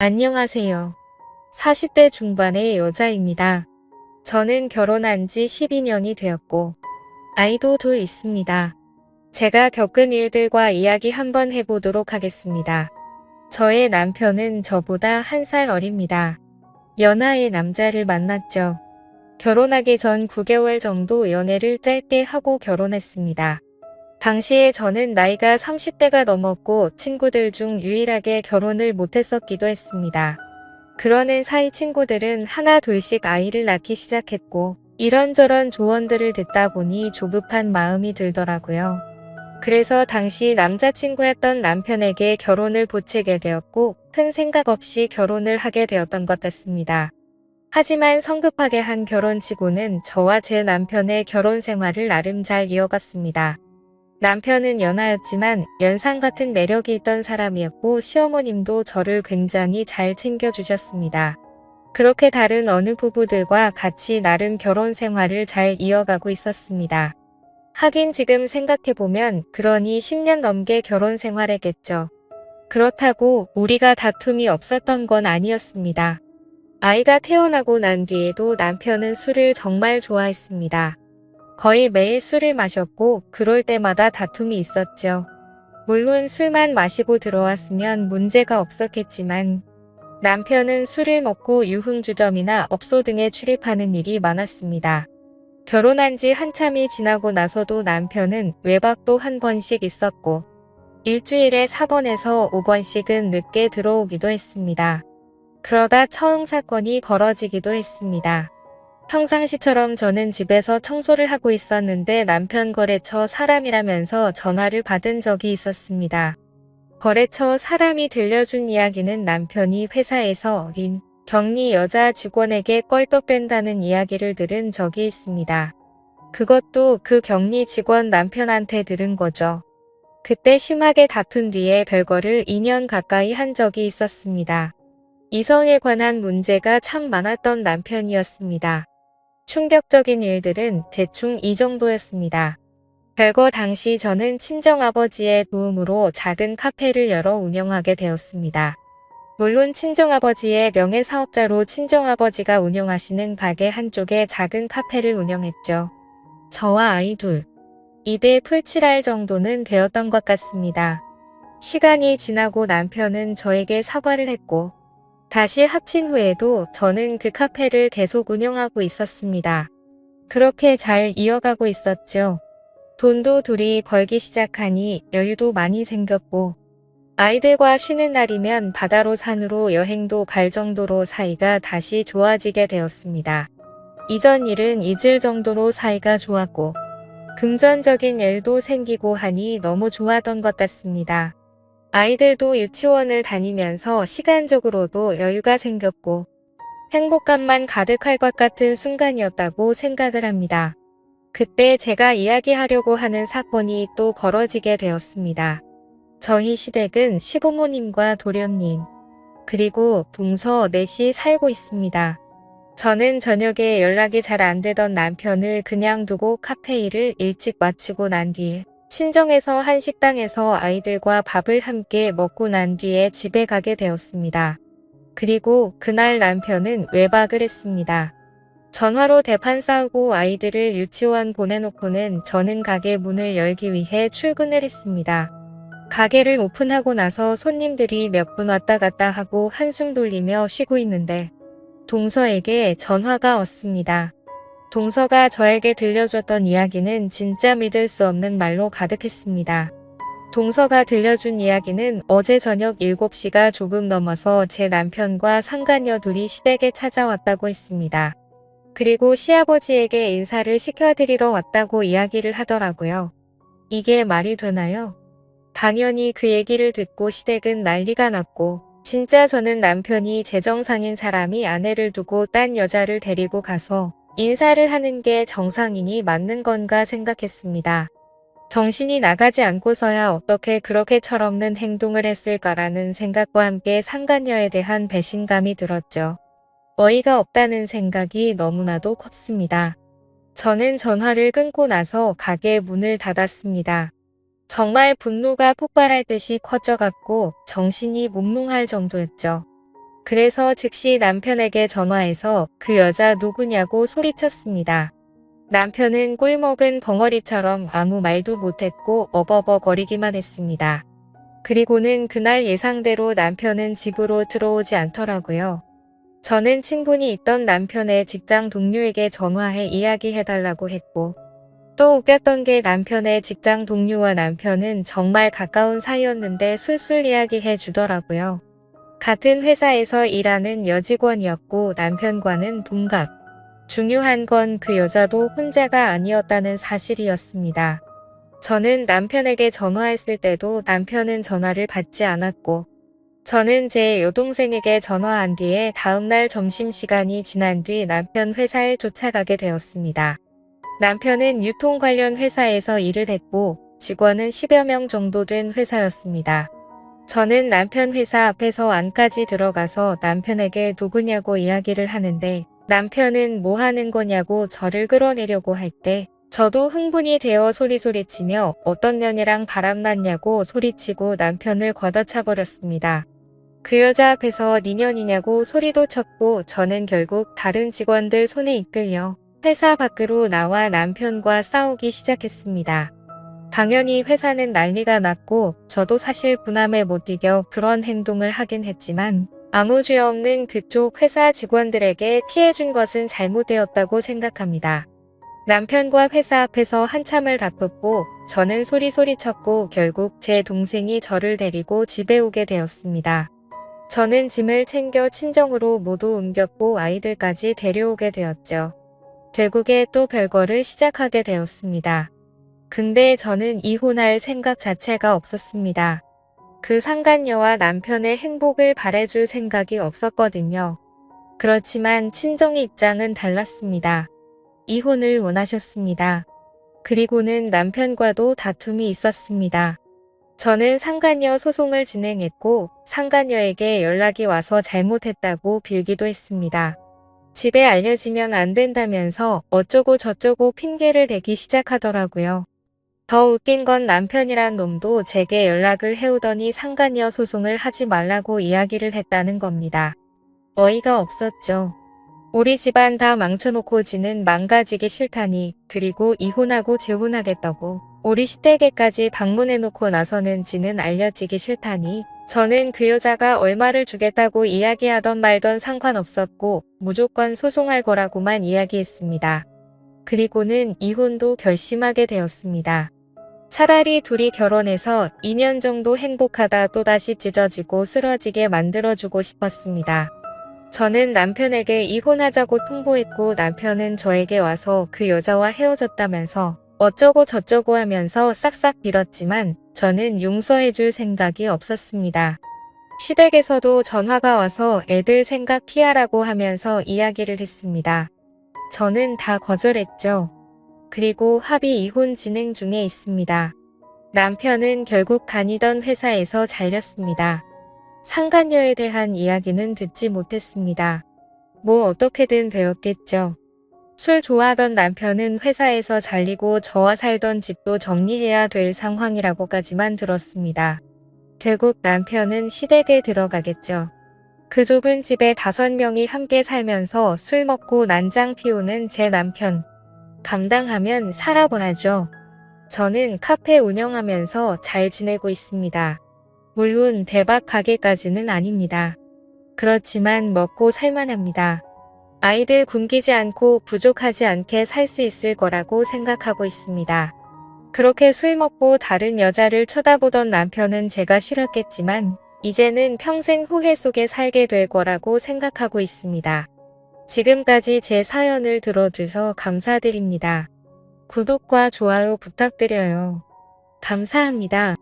안녕하세요. 40대 중반의 여자입니다. 저는 결혼한 지 12년이 되었고 아이도 둘 있습니다. 제가 겪은 일들과 이야기 한번 해보도록 하겠습니다. 저의 남편은 저보다 1살 어립니다. 연하의 남자를 만났죠. 결혼하기 전 9개월 정도 연애를 짧게 하고 결혼했습니다. 당시에 저는 나이가 30대가 넘었고 친구들 중 유일하게 결혼을 못했었기도 했습니다. 그러는 사이 친구들은 하나 둘씩 아이를 낳기 시작했고 이런저런 조언들을 듣다 보니 조급한 마음이 들더라고요. 그래서 당시 남자친구였던 남편에게 결혼을 보채게 되었고 큰 생각 없이 결혼을 하게 되었던 것 같습니다. 하지만 성급하게 한 결혼치고는 저와 제 남편의 결혼 생활을 나름 잘 이어갔습니다. 남편은 연하였지만 연상 같은 매력이 있던 사람이었고 시어머님도 저를 굉장히 잘 챙겨주셨습니다. 그렇게 다른 어느 부부들과 같이 나름 결혼 생활을 잘 이어가고 있었습니다. 하긴 지금 생각해보면 그러니 10년 넘게 결혼 생활했겠죠. 그렇다고 우리가 다툼이 없었던 건 아니었습니다. 아이가 태어나고 난 뒤에도 남편은 술을 정말 좋아했습니다. 거의 매일 술을 마셨고 그럴 때마다 다툼이 있었죠. 물론 술만 마시고 들어왔으면 문제가 없었겠지만 남편은 술을 먹고 유흥주점이나 업소 등에 출입하는 일이 많았습니다. 결혼한 지 한참이 지나고 나서도 남편은 외박도 한 번씩 있었고 일주일에 4번에서 5번씩은 늦게 들어오기도 했습니다. 그러다 처음 사건이 벌어지기도 했습니다. 평상시처럼 저는 집에서 청소를 하고 있었는데 남편 거래처 사람이라면서 전화를 받은 적이 있었습니다. 거래처 사람이 들려준 이야기는 남편이 회사에서 어린 격리 여자 직원에게 껄떡댄다는 이야기를 들은 적이 있습니다. 그것도 그 격리 직원 남편한테 들은 거죠. 그때 심하게 다툰 뒤에 별거를 2년 가까이 한 적이 있었습니다. 이성에 관한 문제가 참 많았던 남편이었습니다. 충격적인 일들은 대충 이 정도였습니다. 별거 당시 저는 친정아버지의 도움으로 작은 카페를 열어 운영하게 되었습니다. 물론 친정아버지의 명예사업자로 친정아버지가 운영하시는 가게 한쪽에 작은 카페를 운영했죠. 저와 아이 둘, 입에 풀칠할 정도는 되었던 것 같습니다. 시간이 지나고 남편은 저에게 사과를 했고 다시 합친 후에도 저는 그 카페를 계속 운영하고 있었습니다. 그렇게 잘 이어가고 있었죠. 돈도 둘이 벌기 시작하니 여유도 많이 생겼고 아이들과 쉬는 날이면 바다로 산으로 여행도 갈 정도로 사이가 다시 좋아지게 되었습니다. 이전 일은 잊을 정도로 사이가 좋았고 금전적인 일도 생기고 하니 너무 좋았던 것 같습니다. 아이들도 유치원을 다니면서 시간적으로도 여유가 생겼고 행복감만 가득할 것 같은 순간이었다고 생각을 합니다. 그때 제가 이야기하려고 하는 사건이 또 벌어지게 되었습니다. 저희 시댁은 시부모님과 도련님, 그리고 동서 넷이 살고 있습니다. 저는 저녁에 연락이 잘 안 되던 남편을 그냥 두고 카페 일을 일찍 마치고 난 뒤에 친정에서 한 식당에서 아이들과 밥을 함께 먹고 난 뒤에 집에 가게 되었습니다. 그리고 그날 남편은 외박을 했습니다. 전화로 대판 싸우고 아이들을 유치원 보내놓고는 저는 가게 문을 열기 위해 출근을 했습니다. 가게를 오픈하고 나서 손님들이 몇 분 왔다 갔다 하고 한숨 돌리며 쉬고 있는데 동서에게 전화가 왔습니다. 동서가 저에게 들려줬던 이야기는 진짜 믿을 수 없는 말로 가득했습니다. 동서가 들려준 이야기는 어제 저녁 7시가 조금 넘어서 제 남편과 상간녀 둘이 시댁에 찾아왔다고 했습니다. 그리고 시아버지에게 인사를 시켜드리러 왔다고 이야기를 하더라고요. 이게 말이 되나요? 당연히 그 얘기를 듣고 시댁은 난리가 났고 진짜 저는 남편이 제정상인 사람이 아내를 두고 딴 여자를 데리고 가서 인사를 하는 게 정상인이 맞는 건가 생각했습니다. 정신이 나가지 않고서야 어떻게 그렇게 철없는 행동을 했을까라는 생각과 함께 상간녀에 대한 배신감이 들었죠. 어이가 없다는 생각이 너무나도 컸습니다. 저는 전화를 끊고 나서 가게 문을 닫았습니다. 정말 분노가 폭발할 듯이 커져갔고 정신이 몽롱할 정도였죠. 그래서 즉시 남편에게 전화해서 그 여자 누구냐고 소리쳤습니다. 남편은 꿀먹은 벙어리처럼 아무 말도 못했고 어버버거리기만 했습니다. 그리고는 그날 예상대로 남편은 집으로 들어오지 않더라고요. 저는 친분이 있던 남편의 직장 동료에게 전화해 이야기해달라고 했고, 또 웃겼던 게 남편의 직장 동료와 남편은 정말 가까운 사이였는데 술술 이야기해 주더라고요. 같은 회사에서 일하는 여직원이었고 남편과는 동갑. 중요한 건 그 여자도 혼자가 아니었다는 사실이었습니다. 저는 남편에게 전화했을 때도 남편은 전화를 받지 않았고, 저는 제 여동생에게 전화한 뒤에 다음날 점심시간이 지난 뒤 남편 회사에 쫓아가게 되었습니다. 남편은 유통 관련 회사에서 일을 했고 직원은 10여 명 정도 된 회사였습니다. 저는 남편 회사 앞에서 안까지 들어가서 남편에게 누구냐고 이야기를 하는데 남편은 뭐 하는 거냐고 저를 끌어내려고 할 때 저도 흥분이 되어 소리소리치며 어떤 년이랑 바람났냐고 소리치고 남편을 걷어차버렸습니다. 그 여자 앞에서 니년이냐고 소리도 쳤고 저는 결국 다른 직원들 손에 이끌려 회사 밖으로 나와 남편과 싸우기 시작했습니다. 당연히 회사는 난리가 났고 저도 사실 분함에 못 이겨 그런 행동을 하긴 했지만 아무 죄 없는 그쪽 회사 직원들에게 피해준 것은 잘못되었다고 생각합니다. 남편과 회사 앞에서 한참을 다퉜고 저는 소리쳤고 결국 제 동생이 저를 데리고 집에 오게 되었습니다. 저는 짐을 챙겨 친정으로 모두 옮겼고 아이들까지 데려오게 되었죠. 결국에 또 별거를 시작하게 되었습니다. 근데 저는 이혼할 생각 자체가 없었습니다. 그 상간녀와 남편의 행복을 바래줄 생각이 없었거든요. 그렇지만 친정의 입장은 달랐습니다. 이혼을 원하셨습니다. 그리고는 남편과도 다툼이 있었습니다. 저는 상간녀 소송을 진행했고 상간녀에게 연락이 와서 잘못했다고 빌기도 했습니다. 집에 알려지면 안 된다면서 어쩌고 저쩌고 핑계를 대기 시작하더라고요. 더 웃긴 건 남편이란 놈도 제게 연락을 해오더니 상간녀 소송을 하지 말라고 이야기를 했다는 겁니다. 어이가 없었죠. 우리 집안 다 망쳐놓고 지는 망가지기 싫다니, 그리고 이혼하고 재혼하겠다고 우리 시댁에까지 방문해놓고 나서는 지는 알려지기 싫다니, 저는 그 여자가 얼마를 주겠다고 이야기하던 말던 상관없었고 무조건 소송할 거라고만 이야기했습니다. 그리고는 이혼도 결심하게 되었습니다. 차라리 둘이 결혼해서 2년 정도 행복하다 또다시 찢어지고 쓰러지게 만들어주고 싶었습니다. 저는 남편에게 이혼하자고 통보했고 남편은 저에게 와서 그 여자와 헤어졌다면서 어쩌고 저쩌고 하면서 싹싹 빌었지만 저는 용서해줄 생각이 없었습니다. 시댁에서도 전화가 와서 애들 생각 피하라고 하면서 이야기를 했습니다. 저는 다 거절했죠. 그리고 합의 이혼 진행 중에 있습니다. 남편은 결국 다니던 회사에서 잘렸습니다. 상간녀에 대한 이야기는 듣지 못했습니다. 뭐 어떻게든 되었겠죠. 술 좋아하던 남편은 회사에서 잘리고 저와 살던 집도 정리해야 될 상황이라고까지만 들었습니다. 결국 남편은 시댁에 들어가겠죠. 그 좁은 집에 5명이 함께 살면서 술 먹고 난장 피우는 제 남편. 감당하면 살아보라죠. 저는 카페 운영하면서 잘 지내고 있습니다. 물론 대박 가게까지는 아닙니다. 그렇지만 먹고 살만합니다. 아이들 굶기지 않고 부족하지 않게 살 수 있을 거라고 생각하고 있습니다. 그렇게 술 먹고 다른 여자를 쳐다보던 남편은 제가 싫었겠지만 이제는 평생 후회 속에 살게 될 거라고 생각하고 있습니다. 지금까지 제 사연을 들어주셔서 감사드립니다. 구독과 좋아요 부탁드려요. 감사합니다.